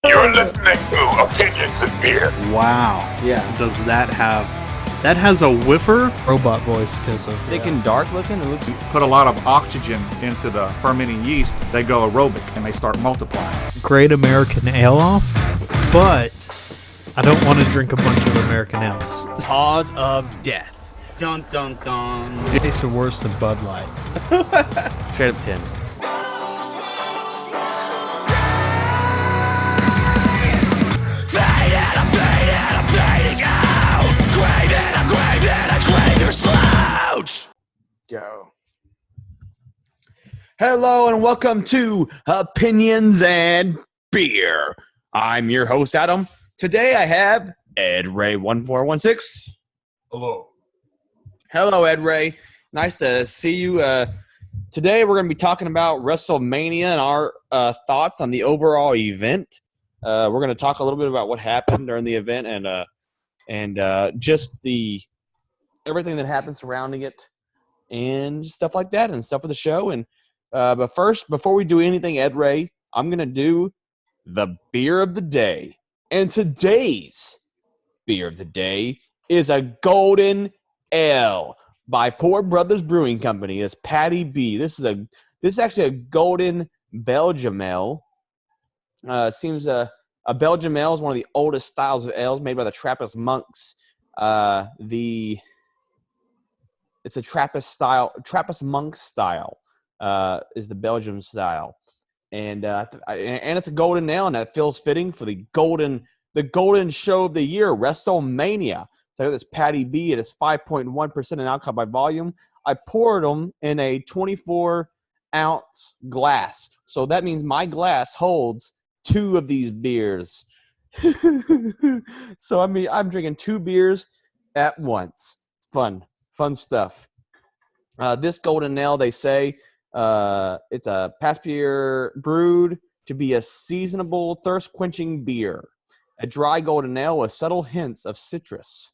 You're listening to Opinions and Beer. Wow. Yeah. Does that have... That has a whiffer? Robot voice because of Thick and dark looking. It looks. Put a lot of oxygen into the fermenting yeast, they go aerobic and they start multiplying. Great American Ale off, but I don't want to drink a bunch of American Ales. Cause of death. Dun dun dun. It tastes worse than Bud Light. Straight up 10. Go. Hello and welcome to Opinions and Beer. I'm your host, Adam. Today I have Ed Ray 1416. Hello. Hello, Ed Ray. Nice to see you. Today we're going to be talking about WrestleMania and our thoughts on the overall event. We're going to talk a little bit about what happened during the event and just the everything that happened surrounding it and stuff like that and stuff for the show. And but first, before we do anything, Ed Ray, I'm going to do the beer of the day. And today's beer of the day is a Golden Ale by Poor Brothers Brewing Company. It's Patty B. This is actually a Golden Belgium Ale. Seems a Belgium Ale is one of the oldest styles of ales made by the Trappist monks. It's a Trappist monk style is the Belgium style, and it's a golden ale, and that feels fitting for the golden show of the year, WrestleMania. So I got this Patty B. It is 5.1% in alcohol by volume. I poured them in a 24-ounce glass, so that means my glass holds 2 of these beers. So I mean, I'm drinking 2 beers at once. It's fun stuff. This golden ale, they say, it's a past beer brewed to be a seasonable, thirst-quenching beer. A dry golden ale with subtle hints of citrus.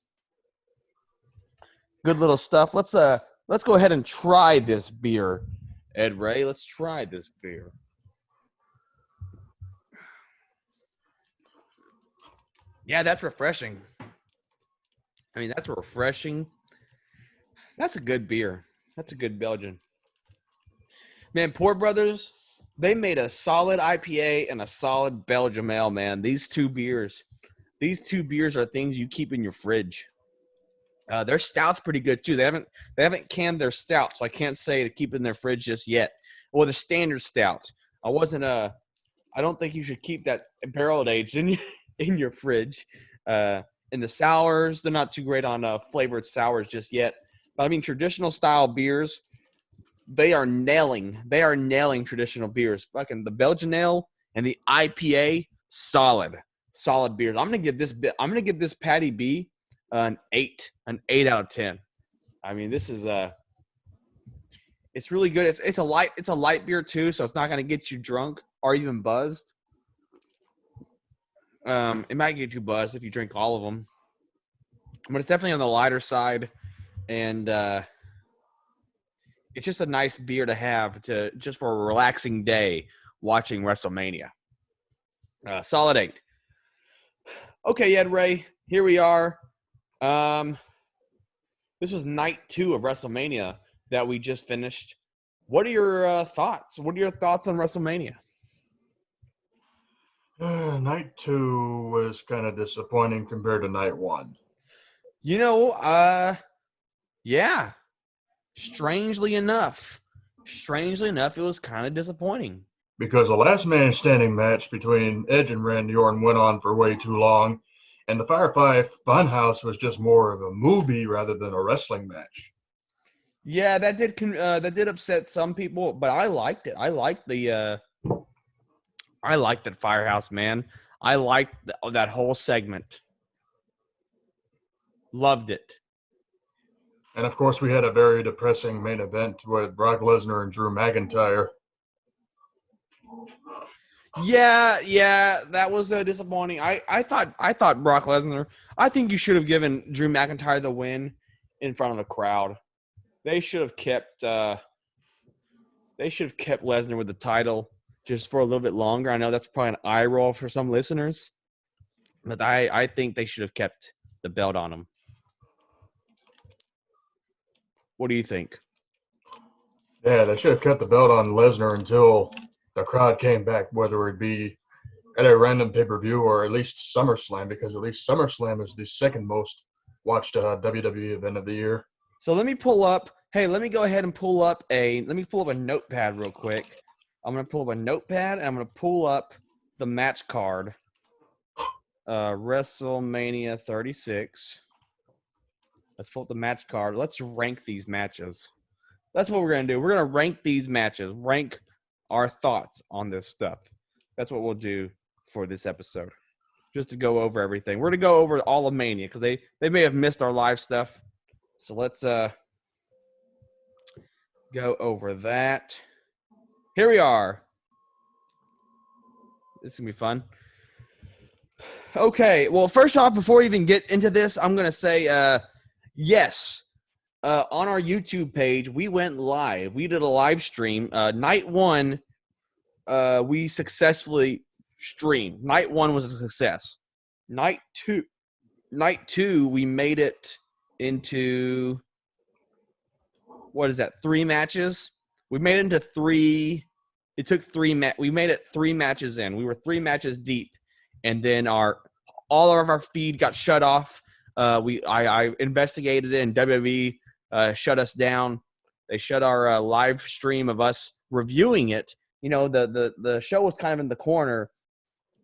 Good little stuff. Let's go ahead and try this beer, Ed Ray. Let's try this beer. Yeah, that's refreshing. I mean, that's refreshing. That's a good beer. That's a good Belgian. Man, Poor Brothers, they made a solid IPA and a solid Belgium ale, man. These two beers are things you keep in your fridge. Their stout's pretty good too. They haven't canned their stout, so I can't say to keep in their fridge just yet. Well, the standard stout. I don't think you should keep that barrel aged in your fridge. And the sours, they're not too great on flavored sours just yet. But I mean, traditional style beers, they are nailing traditional beers. Fucking the Belgian ale and the IPA, solid beers. I'm gonna give this Patty B an 8 out of 10. I mean, this is it's really good. It's a light beer too, so it's not gonna get you drunk or even buzzed. It might get you buzzed if you drink all of them, but it's definitely on the lighter side, and it's just a nice beer to have just for a relaxing day watching WrestleMania. Solid 8. Okay, Ed Ray, here we are. This was night 2 of WrestleMania that we just finished. What are your thoughts? What are your thoughts on WrestleMania? Night 2 was kind of disappointing compared to night 1. You know, yeah. Strangely enough, it was kind of disappointing. Because the last man standing match between Edge and Randy Orton went on for way too long, and the Firefly Funhouse was just more of a movie rather than a wrestling match. Yeah, that did upset some people, but I liked it. I liked that Firehouse, man. I liked that whole segment. Loved it. And of course, we had a very depressing main event with Brock Lesnar and Drew McIntyre. Yeah, that was disappointing. I thought Brock Lesnar. I think you should have given Drew McIntyre the win in front of the crowd. They should have kept Lesnar with the title. just for a little bit longer. I know that's probably an eye roll for some listeners, but I think they should have kept the belt on him. What do you think? Yeah, they should have kept the belt on Lesnar until the crowd came back, whether it be at a random pay-per-view or at least SummerSlam, because at least SummerSlam is the second most watched WWE event of the year. So let me pull up. Hey, let me go ahead and pull up a notepad real quick. I'm gonna pull up a notepad and I'm gonna pull up the match card. WrestleMania 36. Let's pull up the match card. Let's rank these matches. That's what we're gonna do. We're gonna rank these matches, rank our thoughts on this stuff. That's what we'll do for this episode. Just to go over everything. We're gonna go over all of Mania because they may have missed our live stuff. So let's go over that. Here we are. This is gonna be fun. Okay, well, first off, before we even get into this, I'm gonna say yes. On our YouTube page, we went live. We did a live stream. Night one, we successfully streamed. Night one was a success. Night two, we made it into, what is that, 3 matches? We made it into 3. It took 3 we made it 3 matches in. We were 3 matches deep, and then all of our feed got shut off. I investigated it, and WWE shut us down. They shut our live stream of us reviewing it. You know, the show was kind of in the corner,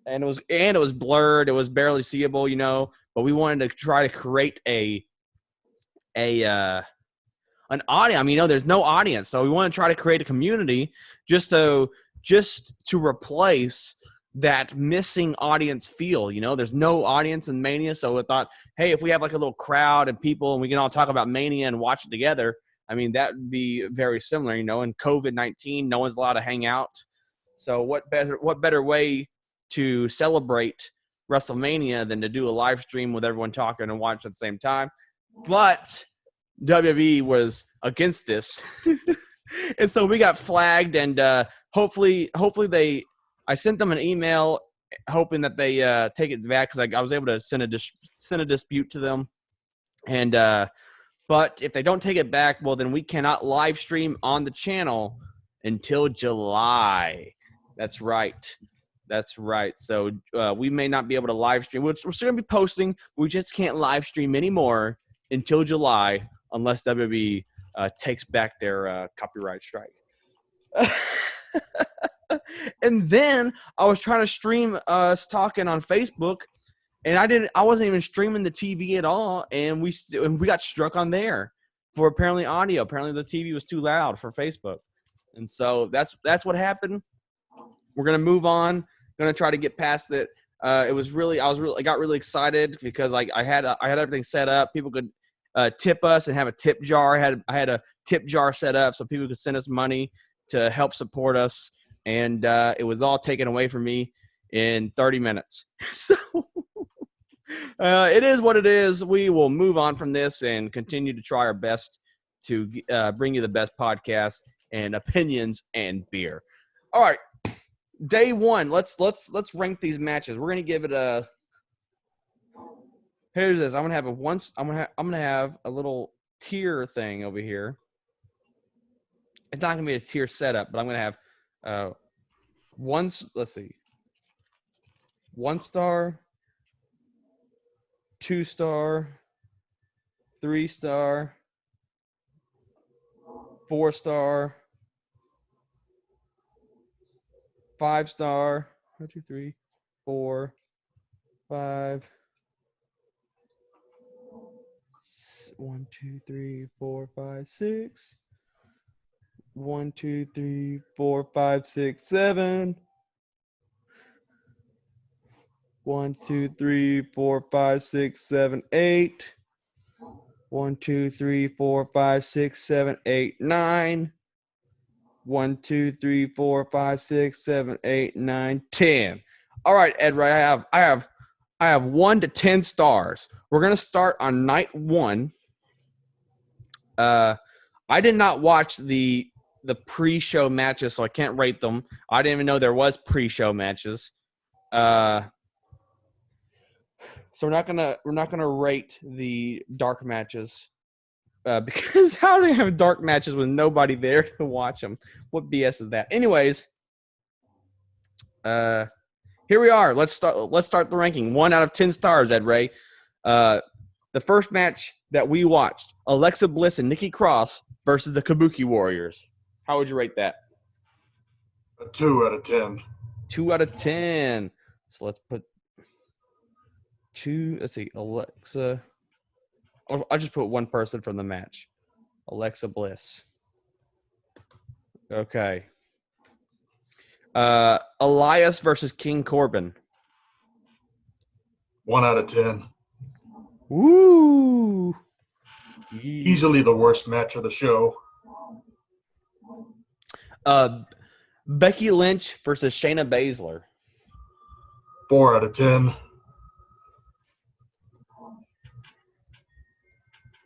and it was blurred. It was barely seeable, you know. But we wanted to try to create an audience. I mean, there's no audience, so we want to try to create a community just to replace that missing audience feel. You know, there's no audience in Mania, so we thought, hey, if we have like a little crowd and people and we can all talk about Mania and watch it together, I mean, that would be very similar. You know, in COVID-19, no one's allowed to hang out, so what better way to celebrate WrestleMania than to do a live stream with everyone talking and watch at the same time? But WWE was against this, and so we got flagged. And hopefully I sent them an email hoping that they take it back, because I was able to send a dispute to them. And but if they don't take it back, well, then we cannot live stream on the channel until July. That's right. So we may not be able to live stream. We're still going to be posting. We just can't live stream anymore until July, unless WWE takes back their copyright strike. And then I was trying to stream us talking on Facebook, and I wasn't even streaming the TV at all, and we got struck on there for apparently audio. Apparently the TV was too loud for Facebook, and so that's what happened. We're gonna move on. Gonna try to get past it. I got really excited because I had everything set up. People could tip us and have a tip jar. I had a tip jar set up so people could send us money to help support us, and it was all taken away from me in 30 minutes. So it is what it is. We will move on from this and continue to try our best to bring you the best podcast and opinions and beer. All right, day one. Let's rank these matches. We're gonna give it a. Here's this. I'm gonna have a little tier thing over here. It's not gonna be a tier setup, but I'm gonna have let's see. 1 star, 2 star, 3 star, 4 star, 5 star. 1, 2, 3, 4, 5. 1, 2, 3, 4, 5, 6. 1, 2, 3, 4, 5, 6, 7. 1, 2, 3, 4, 5, 6, 7, 8. 1, 2, 3, 4, 5, 6, 7, 8, 9. 1, 2, 3, 4, 5, 6, 7, 8, 9, 10. All right, Ed, right? I have 1 to 10 stars. We're gonna start on night 1. I did not watch the the pre-show matches, so I can't rate them. I didn't even know there was pre-show matches. So we're not gonna rate the dark matches because how do they have dark matches with nobody there to watch them? What BS is that? Anyways, here we are. Let's start the ranking. 1 out of 10 stars, Ed Ray. The first match that we watched, Alexa Bliss and Nikki Cross versus the Kabuki Warriors. How would you rate that? A 2 out of 10. 2 out of 10. So let's put 2. Let's see, Alexa. I'll just put one person from the match. Alexa Bliss. Okay. Elias versus King Corbin. 1 out of 10. Woo! Easily the worst match of the show. Becky Lynch versus Shayna Baszler. 4 out of 10.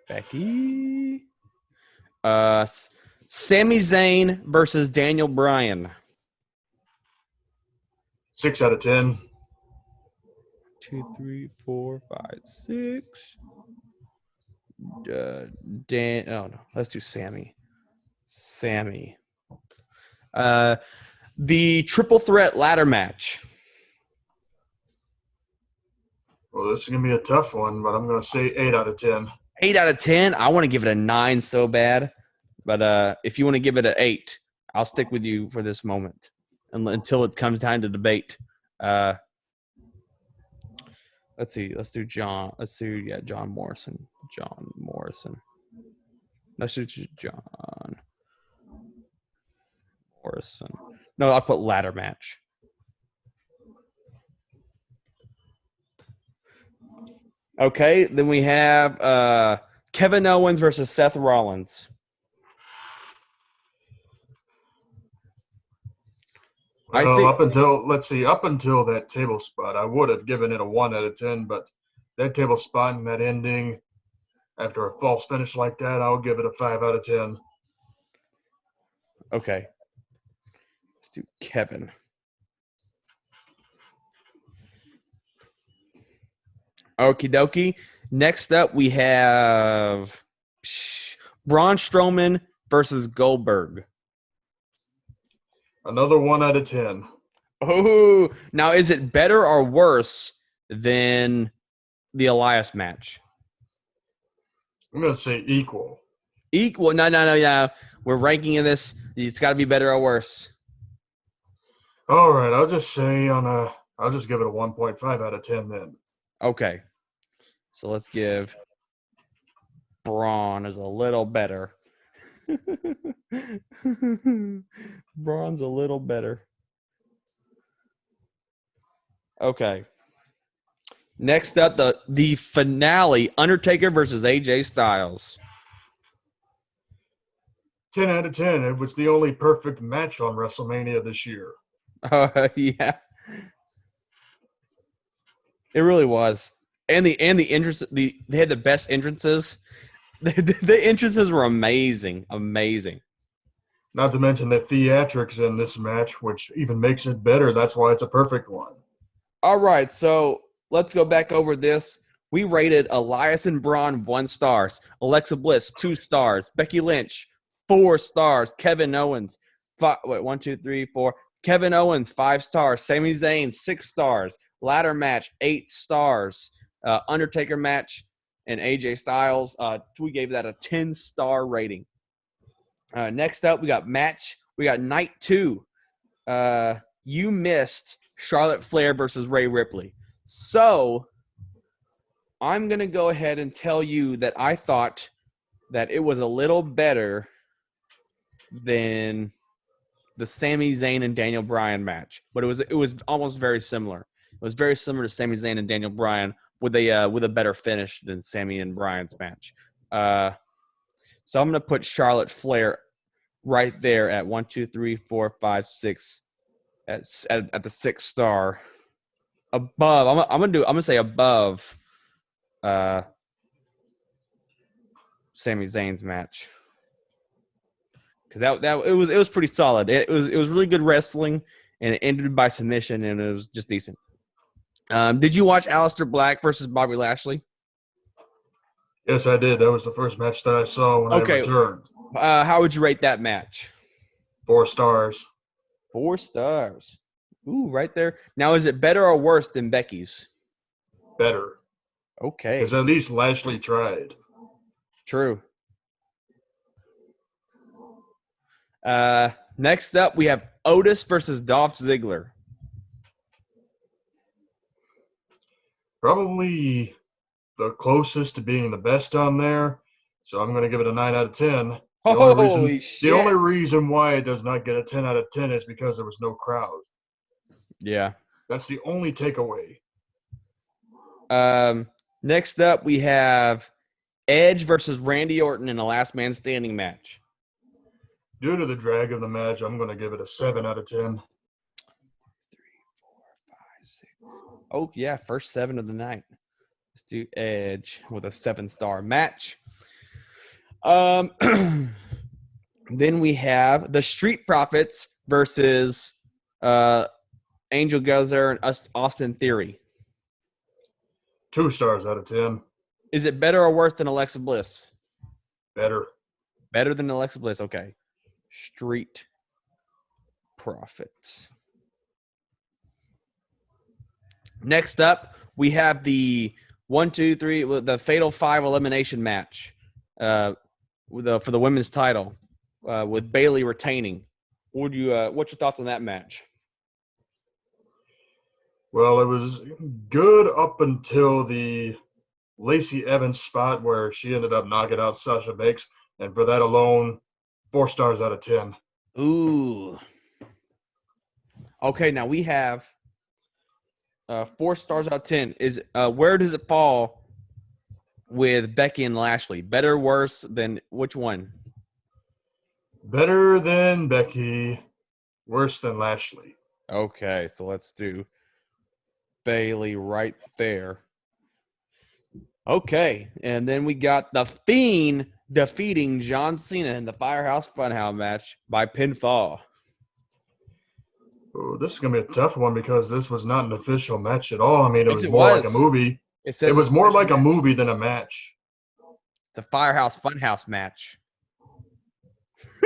Becky. Sami Zayn versus Daniel Bryan. 6 out of 10. 2, 3, 4, 5, 6. No. Let's do Sammy. The triple threat ladder match. Well, this is going to be a tough one, but I'm going to say 8 out of 10. 8 out of 10. I want to give it a 9 so bad. But if you want to give it an 8, I'll stick with you for this moment until it comes time to debate. Let's see. Let's do John. John Morrison. Let's do John Morrison. No, I'll put ladder match. Okay, then we have Kevin Owens versus Seth Rollins. Well, up until that table spot, I would have given it a 1 out of 10, but that table spot and that ending after a false finish like that, I'll give it a 5 out of 10. Okay. Let's do Kevin. Okie dokie. Next up, we have Braun Strowman versus Goldberg. Another 1 out of 10. Oh, now is it better or worse than the Elias match? I'm going to say equal. Equal? No. We're ranking this. It's got to be better or worse. All right, I'll just give it a 1.5 out of 10 then. Okay. So let's give Braun is a little better. Braun's a little better. Okay. Next up, the finale, Undertaker versus AJ Styles. 10 out of 10. It was the only perfect match on WrestleMania this year. Yeah. It really was. And the entrance, they had the best entrances. The entrances were amazing. Not to mention the theatrics in this match, which even makes it better. That's why it's a perfect one. All right, so let's go back over this. We rated Elias and Braun 1 star, Alexa Bliss 2 stars, Becky Lynch 4 stars, Kevin Owens 5. Wait, 1, 2, 3, 4. Kevin Owens 5 stars, Sami Zayn 6 stars, ladder match 8 stars, Undertaker match and AJ Styles. We gave that a 10-star rating. Next up, we got night 2. You missed Charlotte Flair versus Rhea Ripley. So I'm going to go ahead and tell you that I thought that it was a little better than the Sami Zayn and Daniel Bryan match. But it was almost very similar. It was very similar to Sami Zayn and Daniel Bryan with a better finish than Sami and Bryan's match. So I'm going to put Charlotte Flair right there at 1, 2, 3, 4, 5, 6 at the 6 star. Above, I'm gonna say above Sami Zayn's match because it was pretty solid. It was really good wrestling, and it ended by submission, and it was just decent. Did you watch Aleister Black versus Bobby Lashley? Yes, I did. That was the first match that I saw when I Okay. returned. How would you rate that match? 4 stars. 4 stars. Ooh, right there. Now, is it better or worse than Becky's? Better. Okay. Because at least Lashley tried. True. Next up, we have Otis versus Dolph Ziggler. Probably the closest to being the best on there. So I'm going to give it a 9 out of 10. Holy shit. The only reason why it does not get a 10 out of 10 is because there was no crowd. Yeah. That's the only takeaway. Next up, we have Edge versus Randy Orton in a last man standing match. Due to the drag of the match, I'm going to give it a 7 out of 10. 3, 4, 5, 6. Oh, yeah, first 7 of the night. Let's do Edge with a 7-star match. Then we have the Street Profits versus Angel Gazer and Austin Theory. 2 stars out of 10. Is it better or worse than Alexa Bliss? Better. Better than Alexa Bliss. Okay. Street Profits. Next up, we have the 1, 2, 3, the Fatal 5 elimination match for the women's title with Bayley retaining. What's your thoughts on that match? Well, it was good up until the Lacey Evans spot where she ended up knocking out Sasha Banks. And for that alone, 4 stars out of 10. Ooh. Okay, now we have 4 stars out of 10. Where does it fall with Becky and Lashley? Better, worse than which one? Better than Becky, worse than Lashley. Okay, so let's do Bayley right there. Okay, and then we got The Fiend defeating John Cena in the Firehouse Funhouse match by pinfall. Oh, this is going to be a tough one because this was not an official match at all. I mean, it Yes, was it more was. like a movie. It was more like a movie than a match. It's a Firehouse Funhouse match.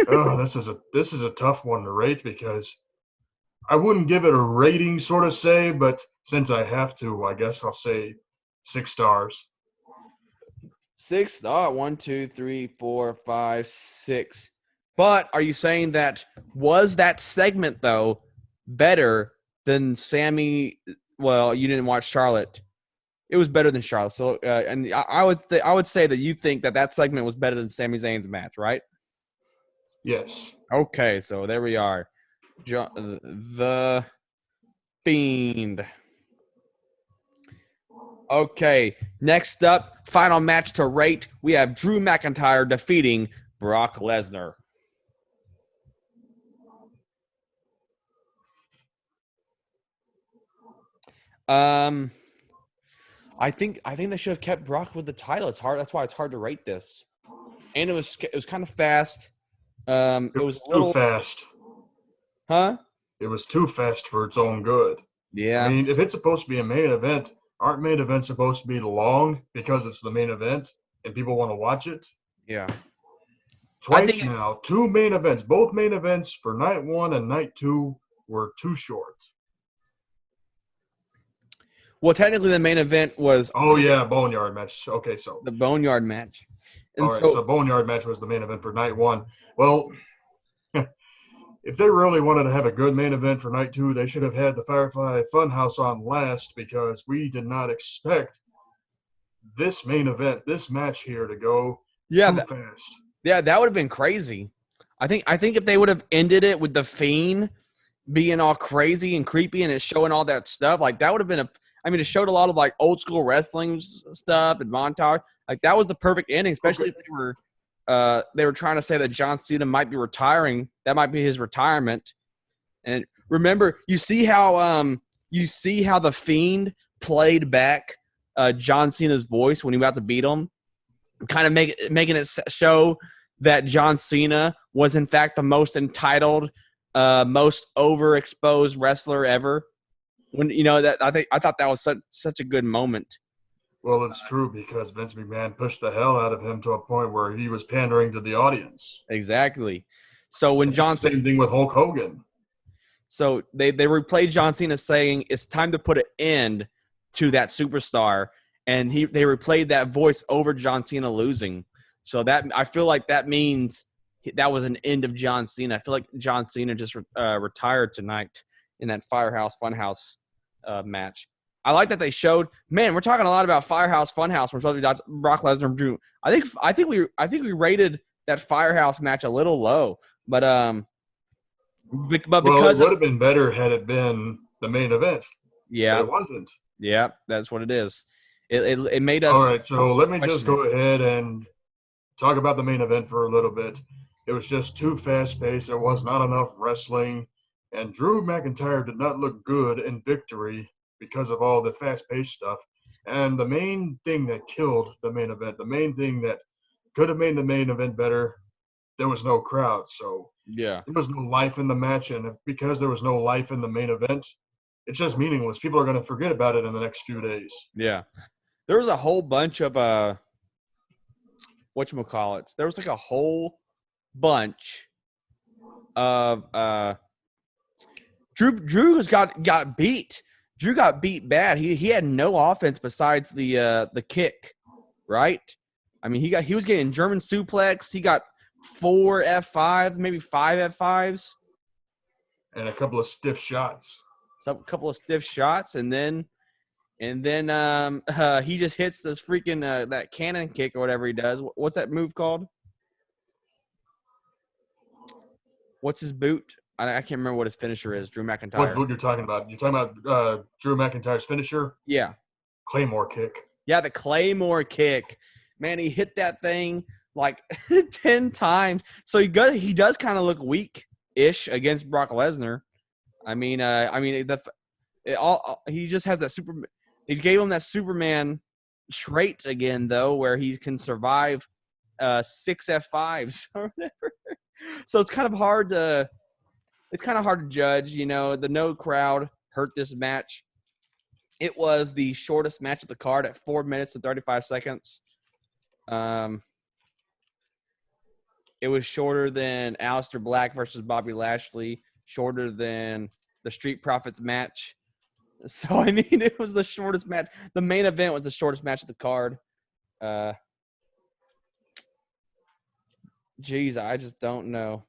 Oh, this is a tough one to rate because I wouldn't give it a rating, sort of say, but since I have to, I guess I'll say 6 stars. 6 star. 1, 2, 3, 4, 5, 6. But are you saying that segment though better than Sammy? Well, you didn't watch Charlotte. It was better than Charlotte. So, and I would say that you think that segment was better than Sami Zayn's match, right? Yes. Okay, so there we are. The Fiend. Okay, next up, final match to rate. We have Drew McIntyre defeating Brock Lesnar. I think they should have kept Brock with the title. It's hard. That's why it's hard to rate this. And it was kind of fast. It was a little too fast. Huh? It was too fast for its own good. Yeah. I mean, if it's supposed to be a main event, aren't main events supposed to be long because it's the main event and people want to watch it? Yeah. Twice now, 2 main events. Both main events for night 1 and night 2 were too short. Well, technically, the main event was. Oh yeah, Boneyard match. Okay, so the Boneyard match. And all right, so Boneyard match was the main event for night 1. Well, if they really wanted to have a good main event for night 2, they should have had the Firefly Funhouse on last because we did not expect this main event, this match here, to go too fast. Yeah, that would have been crazy. I think if they would have ended it with the Fiend being all crazy and creepy and it showing all that stuff, like that would have been it showed a lot of like old school wrestling stuff and montage. Like that was the perfect ending, especially if they were trying to say that John Cena might be retiring. That might be his retirement. And remember, you see how the Fiend played back John Cena's voice when he was about to beat him, kind of making it show that John Cena was in fact the most entitled, most overexposed wrestler ever. When that I thought that was such a good moment. Well, it's true because Vince McMahon pushed the hell out of him to a point where he was pandering to the audience. Exactly. So when And John it's the same thing with Hulk Hogan. So they replayed John Cena saying it's time to put an end to that superstar, and they replayed that voice over John Cena losing. So that I feel like that means that was an end of John Cena. I feel like John Cena just retired tonight in that Firehouse Funhouse match. I like that they showed. Man, we're talking a lot about Firehouse Funhouse. We're supposed to be Brock Lesnar and Drew. I think we rated that Firehouse match a little low, but Well, because it would have been better had it been the main event. yeah, But it wasn't. yeah, that's what it is. It made us. All right, so let me just question go ahead and talk about the main event for a little bit. It was just too fast-paced. There was not enough wrestling. And Drew McIntyre did not look good in victory because of all the fast-paced stuff. And the main thing that killed the main event, the main thing that could have made the main event better, there was no crowd. So Yeah, there was no life in the match. And because there was no life in the main event, it's just meaningless. People are going to forget about it in the next few days. yeah. There was a whole bunch of whatchamacallits. There was like a whole bunch of Drew got beat. Drew got beat bad. He had no offense besides the kick, right? I mean, he was getting German suplex. He got 4 F5s, maybe 5 F5s, And a couple of stiff shots. a couple of stiff shots, and then he just hits this freaking that cannon kick or whatever he does. What's that move called? What's his boot? I can't remember what his finisher is. Drew McIntyre. What boot you're talking about? You're talking about Drew McIntyre's finisher? Yeah. Claymore kick. Yeah, the Claymore kick. Man, he hit that thing like 10 times. So he does kind of look weak-ish against Brock Lesnar. He just has that super. He gave him that Superman trait again, though, where he can survive 6 F5s or whatever. So it's kind of hard to judge. The no crowd hurt this match. It was the shortest match of the card at 4 minutes and 35 seconds. It was shorter than Aleister Black versus Bobby Lashley, shorter than the Street Profits match. So, I mean, it was the shortest match. The main event was the shortest match of the card. Geez, I just don't know.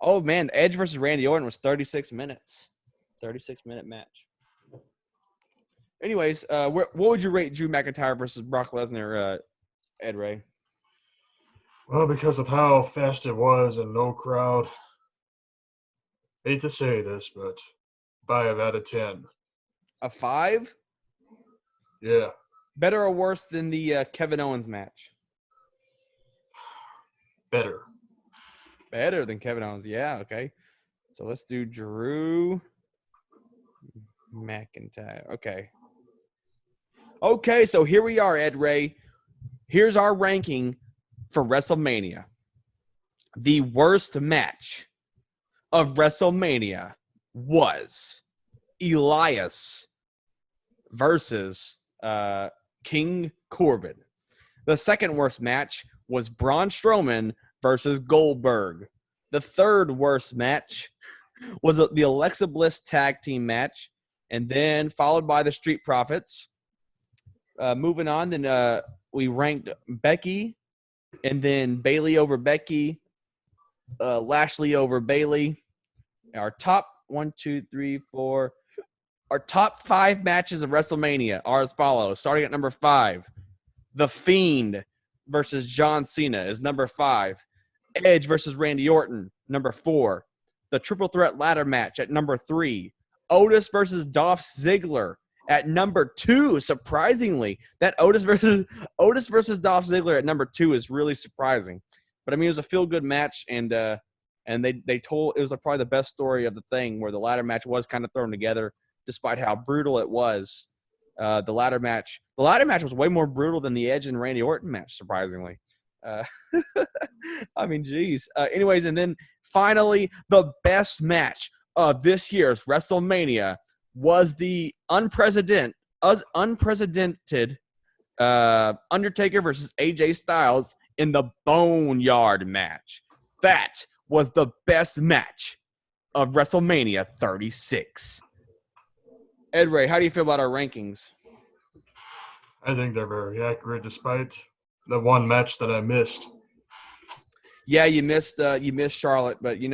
Oh, man, Edge versus Randy Orton was 36 minutes. 36-minute match. Anyways, what would you rate Drew McIntyre versus Brock Lesnar, Ed Ray? Well, because of how fast it was and no crowd, hate to say this, but 5 out of 10. A 5? Yeah. Better or worse than the Kevin Owens match? Better. Better than Kevin Owens. Yeah, okay. So let's do Drew McIntyre. Okay, so here we are, Ed Ray. Here's our ranking for WrestleMania. The worst match of WrestleMania was Elias versus King Corbin. The second worst match was Braun Strowman versus Goldberg. The third worst match was the Alexa Bliss tag team match, and then followed by the Street Profits. Moving on, then we ranked Becky, and then Bayley over Becky, Lashley over Bayley. Our top 5 matches of WrestleMania are as follows. Starting at number 5, The Fiend versus John Cena is number 5. Edge versus Randy Orton, number 4. The Triple Threat Ladder match at number 3. Otis versus Dolph Ziggler at number 2. Surprisingly, that Otis versus Dolph Ziggler at number 2 is really surprising. But I mean, it was a feel-good match, and they told it was probably the best story of the thing, where the ladder match was kind of thrown together, despite how brutal it was. The ladder match was way more brutal than the Edge and Randy Orton match, surprisingly. Uh, I mean, geez. Anyways, and then finally, the best match of this year's WrestleMania was the unprecedented Undertaker versus AJ Styles in the Boneyard match. That was the best match of WrestleMania 36. Ed Ray, how do you feel about our rankings? I think they're very accurate, despite the one match that I missed. Yeah, you missed Charlotte, but it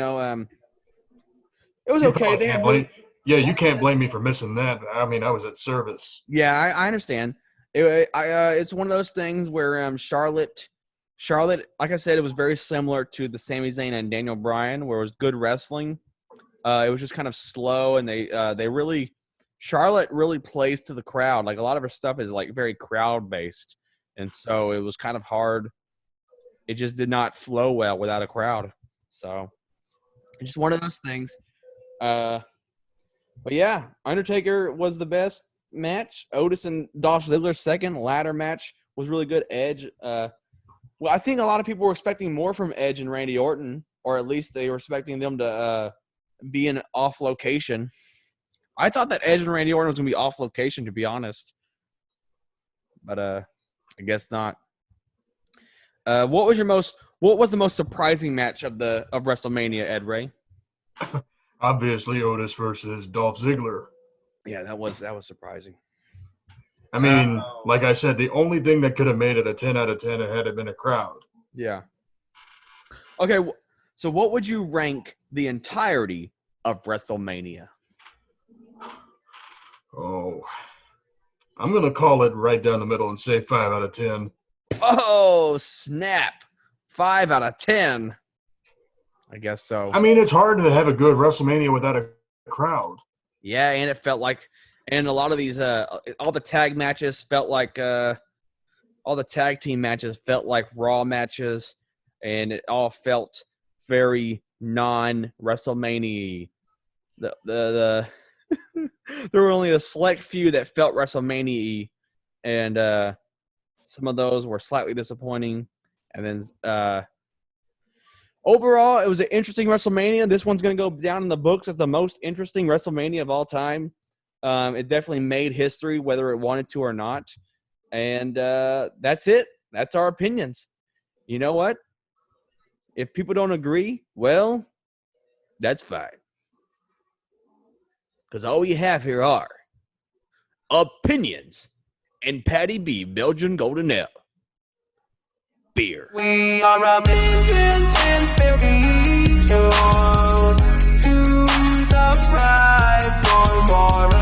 was okay. They had really, You can't blame me for missing that. I mean, I was at service. yeah, I understand. It's one of those things where Charlotte, like I said, it was very similar to the Sami Zayn and Daniel Bryan, where it was good wrestling. It was just kind of slow, and Charlotte really plays to the crowd. Like, a lot of her stuff is like very crowd based, and so it was kind of hard. It just did not flow well without a crowd. So it's just one of those things. But yeah, Undertaker was the best match. Otis and Dolph Ziggler's second ladder match was really good. Edge. Well, I think a lot of people were expecting more from Edge and Randy Orton, or at least they were expecting them to be in off location. I thought that Edge and Randy Orton was going to be off location, to be honest. But I guess not. What was the most surprising match of WrestleMania, Ed Ray? Obviously, Otis versus Dolph Ziggler. Yeah, that was surprising. I mean, like I said, the only thing that could have made it a 10 out of 10 had it been a crowd. Yeah. Okay, so what would you rank the entirety of WrestleMania? Oh, I'm going to call it right down the middle and say 5 out of 10. Oh, snap. 5 out of 10. I guess so. I mean, it's hard to have a good WrestleMania without a crowd. Yeah, and it felt like – and a lot of these all the tag matches felt like all the tag team matches felt like Raw matches, and it all felt very non-WrestleMania. The there were only a select few that felt WrestleMania, and some of those were slightly disappointing. And then overall, it was an interesting WrestleMania. This one's going to go down in the books as the most interesting WrestleMania of all time. It definitely made history, whether it wanted to or not. And that's it. That's our opinions. You know what? If people don't agree, well, that's fine. Because all we have here are opinions and Patty B, Belgian Golden Ale. Beer. We are a million to subscribe for more.